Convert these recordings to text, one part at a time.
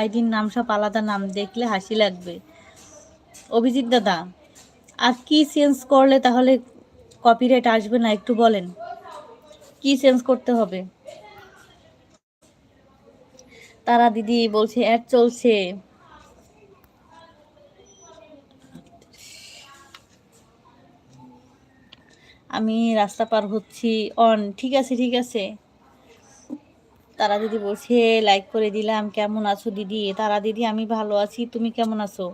আইডির নাম সব আলাদা নাম, দেখলে হাসি লাগবে। অভিজিৎ দাদা, আর কি চেঞ্জ করলে তাহলে কপিরাইট আসবে না, একটু বলেন কি চেঞ্জ করতে হবে? তারা দিদি বলছে অ্যাড চলছে। আমি রাস্তা পার হচ্ছি। অন, ঠিক আছে ঠিক আছে। তারা দিদি বলছে লাইক করে দিলাম। কেমন আছো দিদি? তারা দিদি আমি ভালো আছি, তুমি কেমন আছো?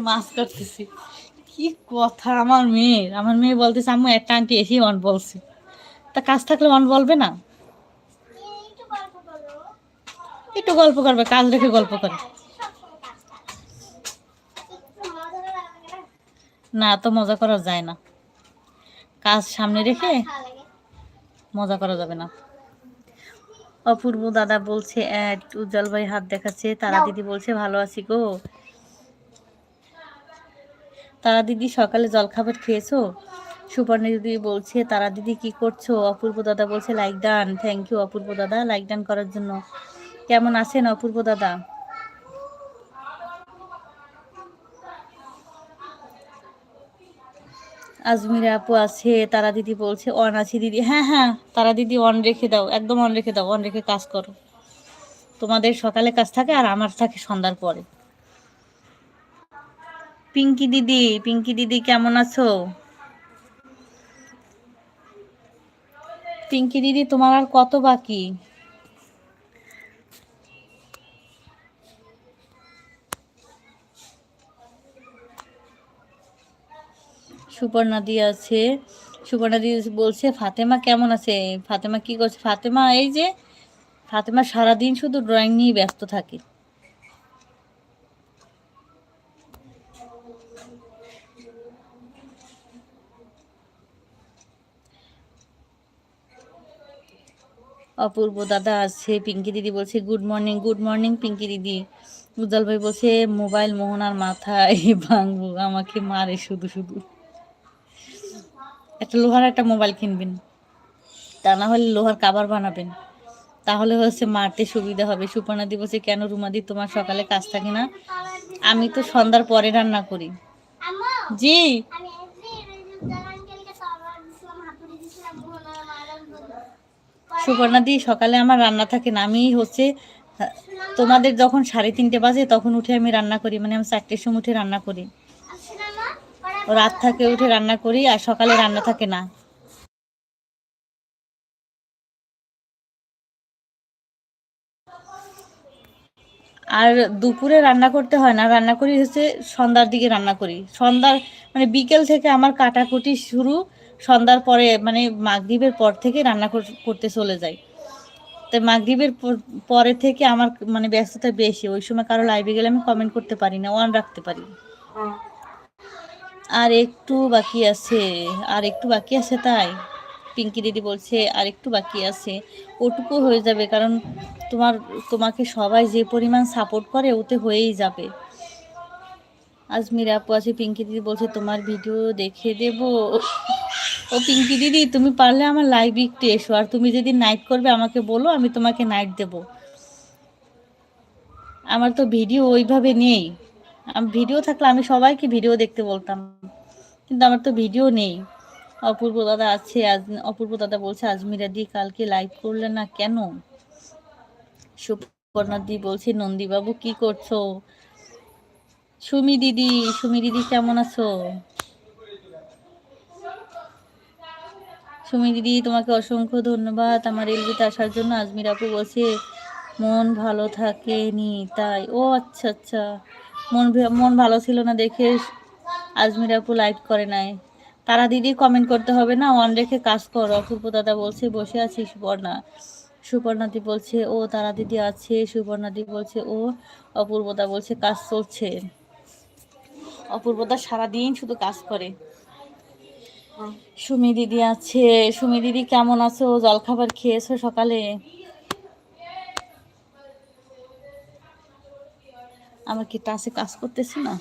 মাছ কাটতেছি। কি কথা আমার মেয়ের! আমার মেয়ে বলতেছে আম্মু একটা আন্টি এসে অন বলছে। তা কাজ থাকলে অন বলবে না? একটু গল্প করবে, কাজ রেখে গল্প করে না, তো মজা করা যায় না, কাজ সামনে রেখে মজা করা যাবে না। অপূর্ব দাদা বলছে অ্যাড, উজ্জ্বল ভাই হাত দেখাচ্ছে। তারা দিদি বলছে ভালো আছি গো। তারা দিদি সকালে জলখাবার খেয়েছো? সুপর্ণা দিদি বলছে তারা দিদি কি করছো? অপূর্ব দাদা বলছে লাইক ডান। থ্যাংক ইউ অপূর্ব দাদা লাইক ডান করার জন্য। কেমন আছেন অপূর্ব দাদা? আজমিরা আপু আছে। তারা দিদি বলছে অন আছি দিদি। হ্যাঁ হ্যাঁ, তারা দিদি অন রেখে দাও, একদম অন রেখে দাও, অন রেখে কাজ করো। তোমাদের সকালে কাজ থাকে আর আমার থাকে সন্ধ্যার পরে। পিঙ্কি দিদি, পিঙ্কি দিদি কেমন আছো? পিঙ্কি দিদি তোমার আর কত বাকি? সুপর্ণা দি আছে। সুপর্ণা দি বলছে ফাতেমা কেমন আছে? ফাতেমা কি করছে? ফাতেমা এই যে, ফাতেমা সারাদিন শুধু ড্রয়িং নিয়ে ব্যস্ত থাকে। অপূর্ব দাদা আছে। পিঙ্কি দিদি বলছে good morning, good morning Pinki দিদি। উজ্জ্বল ভাই বলছে মোবাইল মোহনার মাথায় ভাঙবো, আমাকে মারে শুধু শুধু। একটা লোহার একটা মোবাইল কিনবেন, তা না হলে লোহার কাবার বানাবেন, তাহলে হচ্ছে মারতে সুবিধা হবে। সুপর্ণা দি বলছে কেন রুমাদি তোমার সকালে কাজ থাকে না? আমি তো সন্ধ্যার পরে রান্না করি। জি, সুপর্ণা দি সকালে আমার রান্না থাকে না। আমি হচ্ছে তোমাদের যখন 3:30 বাজে তখন উঠে আমি রান্না করি, মানে আমি 4টের সময় উঠে রান্না করি। রাত থাকে উঠে রান্না করি, আর সকালে রান্না থাকে না। আর দুপুরে রান্না করতে হয় না, রান্না করি হচ্ছে সন্ধ্যার দিকে রান্না করি। সন্ধ্যার মানে বিকেল থেকে আমার কাটাকুটি শুরু, সন্ধ্যার পরে মানে মাগরিবের পর থেকে রান্না করতে চলে যাই। তাই মাগরিবের পরে থেকে আমার মানে ব্যস্ততা বেশি। ওই সময় কারো লাইভে গেলে আমি কমেন্ট করতে পারি না, অন রাখতে পারি। আর একটু বাকি আছে, আর একটু বাকি আছে তাই পিঙ্কি দিদি বলছে আর একটু বাকি আছে, ওটুকু হয়ে যাবে। কারণ তোমাকে সবাই যে পরিমাণ সাপোর্ট করে ওতে হয়েই যাবে। আজমির আপু আছে। পিঙ্কি দিদি বলছে তোমার ভিডিও দেখে দেব। ও পিঙ্কি দিদি তুমি পারলে আমার লাইভ একটু এসো, আর তুমি যদি নাইট করবে আমাকে বলো, আমি তোমাকে নাইট দেব। আমার তো ভিডিও ওইভাবে নেই। ভিডিও থাকলে আমি সবাইকে ভিডিও দেখতে বলতাম, কিন্তু আমার তো ভিডিও নেই। অপূর্ব দাদা আছে। অপূর্ব দাদা বলছে আজমিরা দি কালকে লাইভ করলে না কেন? সুপর্ণা দি বলছে নন্দীবাবু কি করছো? সুমি দিদি, সুমি দিদি কেমন আছো? সুমি দিদি তোমাকে অসংখ্য ধন্যবাদ আমার এলবিতে আসার জন্য। আজমির আপু বলছে মন ভালো থাকেনি তাই। ও আচ্ছা আচ্ছা, মন ভালো ছিল না দেখে আজমির আপু লাইভ করে নাই। তারা দিদি কমেন্ট করতে হবে না, অন রেখে কাজ করো। অপূর্ব দাদা বলছে বসে আছি সুপর্ণা। সুপর্ণাদি বলছে ও তারা দিদি আছে। সুপর্ণাদি বলছে ও। অপূর্বদা বলছে কাজ চলছে। অপূর্বদা সারাদিন শুধু কাজ করে। সুমি দিদি আছে। সুমি দিদি কেমন আছো? জলখাবার খেয়েছো সকালে? আমার কি টাচে কাজ করতেছে না?